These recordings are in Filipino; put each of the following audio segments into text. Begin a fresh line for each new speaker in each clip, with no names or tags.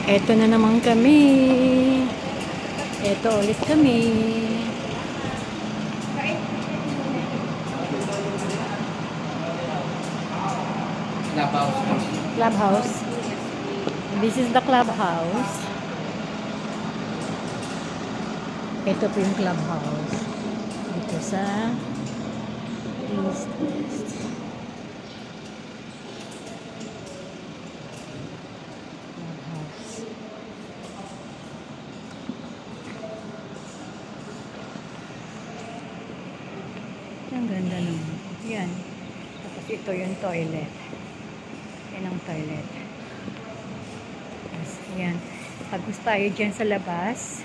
Eto na naman kami. Eto ulit kami. Clubhouse. This is the clubhouse. Ito po yung clubhouse. Dito sa East West. Ang ganda naman. Yan. Tapos ito yung toilet. Yan ang toilet. Tapos yan. Tapos tayo dyan sa labas.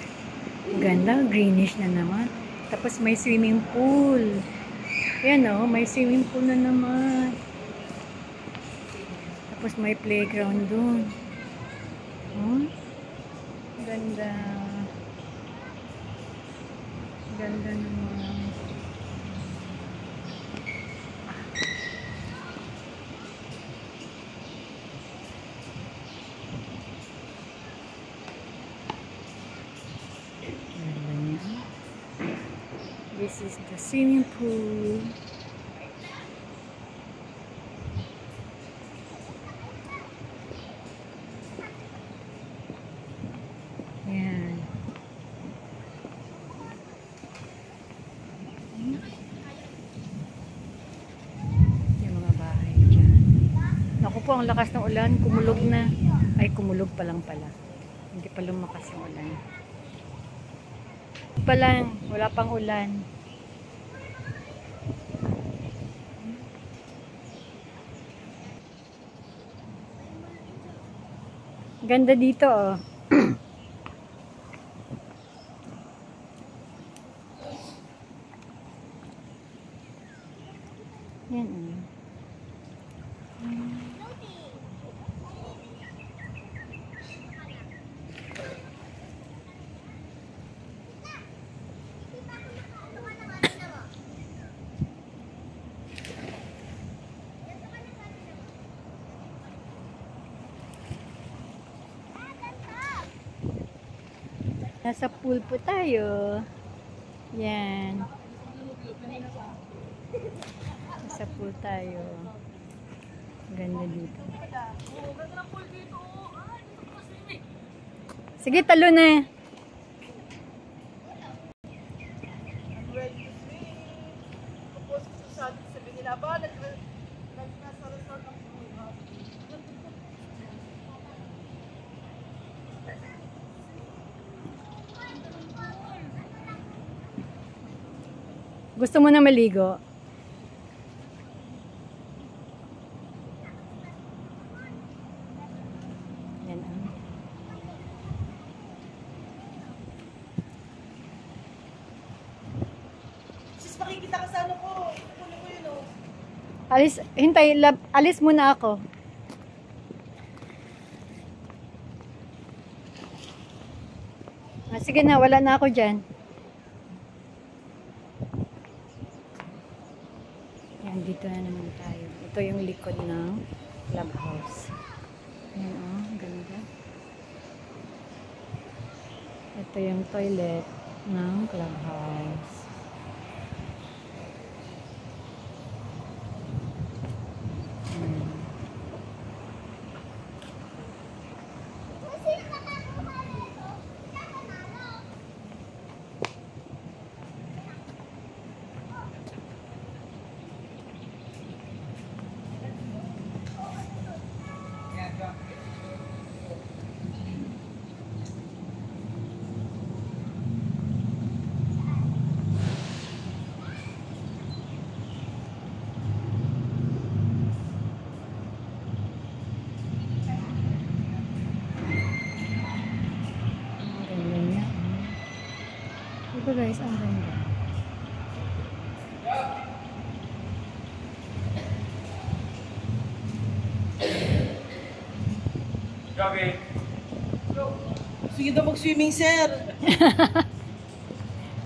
Ang ganda. Greenish na naman. Tapos may swimming pool. Yan o. May swimming pool na naman. Tapos may playground dun. Ganda. Ganda naman. This is the swimming pool. Yan. Yung mga bahay dyan. Naku po, ang lakas ng ulan. Kumulog na. Ay, kumulog pa lang pala. Hindi pa lumakas yung ulan. Pa lang, wala pang ulan. Ganda dito oh. Yan oh. Nasa pool po tayo. Yan. Nasa pool tayo. Ganda dito. Sige, talo na. Gusto mo na maligo? Yan ah.
Sis, makikita ka sa ano ko. Kunin ko yun oh.
Alis, hintay, alis muna ako. Ah, sige na, wala na ako dyan. Dito na naman tayo. Ito yung likod ng clubhouse. Ayan o, ganda. Ito yung toilet ng clubhouse. Ito guys, ang ganda.
Okay.
Sige daw mag-swimming, sir.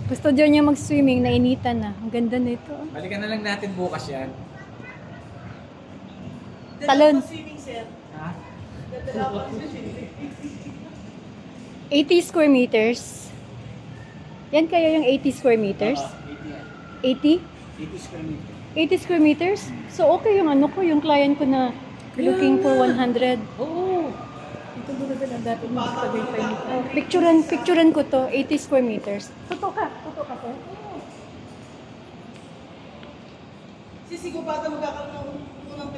Gusto dyan niya mag-swimming, nainitan na. Ang ganda nito.
Balikan na lang natin bukas yan.
Talon.
Swimming, sir.
Ha?
Dadala ako sa swimming.
80 square meters. Yan kaya yung 80 square meters?
80 yan.
80?
80 square meter.
80 square meters? So okay yung ano ko, yung client ko na looking for 100.
Oo. Ito doon na lang dati mo.
Oh, picturean ko to, 80 square meters. Totoo ka to.
Sisigo pa ito magkakaroon ng unang